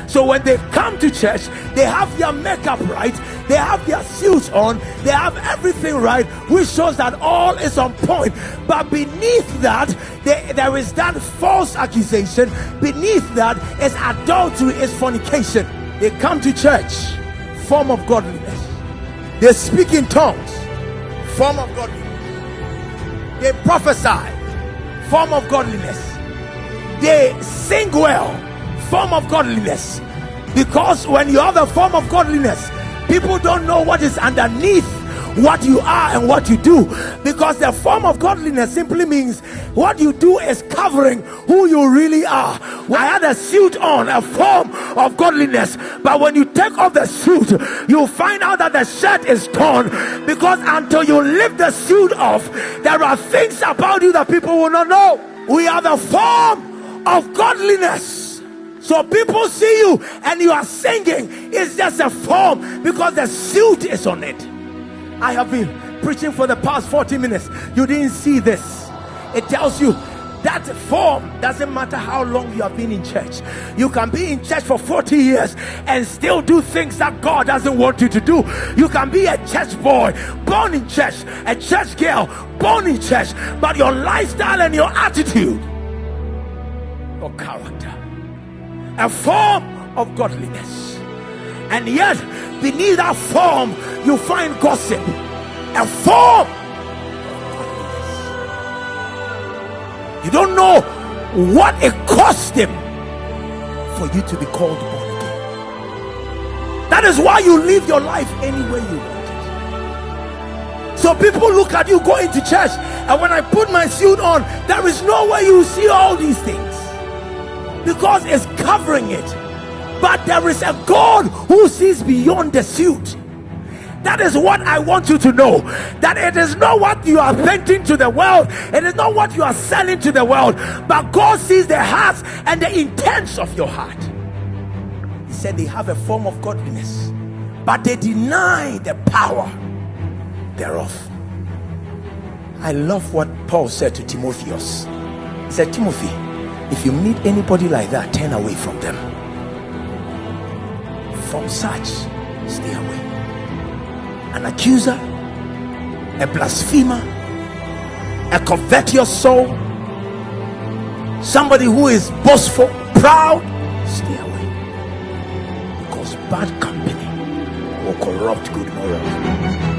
So when they come to church, they have their makeup right, they have their suits on, they have everything right, which shows that all is on point. But beneath that, there is that false accusation. Beneath that is adultery, is fornication. They come to church, form of godliness. They speak in tongues, form of godliness. They prophesy, form of godliness. They sing well, form of godliness. Because when you have a form of godliness, people don't know what is underneath what you are and what you do, because the form of godliness simply means what you do is covering who you really are. I had a suit on, a form of godliness, but when you take off the suit, you find out that the shirt is torn, because until you lift the suit off, there are things about you that people will not know. We are the form of godliness. So people see you and you are singing, it's just a form, because the suit is on it. I have been preaching for the past 40 minutes. You didn't see this. It tells you that form doesn't matter how long you have been in church. You can be in church for 40 years and still do things that God doesn't want you to do. You can be a church boy born in church, a church girl born in church, but your lifestyle and your attitude, your character, a form of godliness. And yet beneath that form you find gossip, a form of godliness. You don't know what it cost him for you to be called born again. That is why you live your life any way you want it. So people look at you going to church, and when I put my suit on, there is no way you see all these things, because it's covering it. But there is a God who sees beyond the suit. That is what I want you to know, that it is not what you are painting to the world, it is not what you are selling to the world, but God sees the hearts and the intents of your heart. He said they have a form of godliness, but they deny the power thereof. I love what Paul said to Timotheus. He said, Timothy, if you meet anybody like that, turn away from them. From such, stay away. An accuser, a blasphemer, a covetous soul, somebody who is boastful, proud, stay away. Because bad company will corrupt good morals.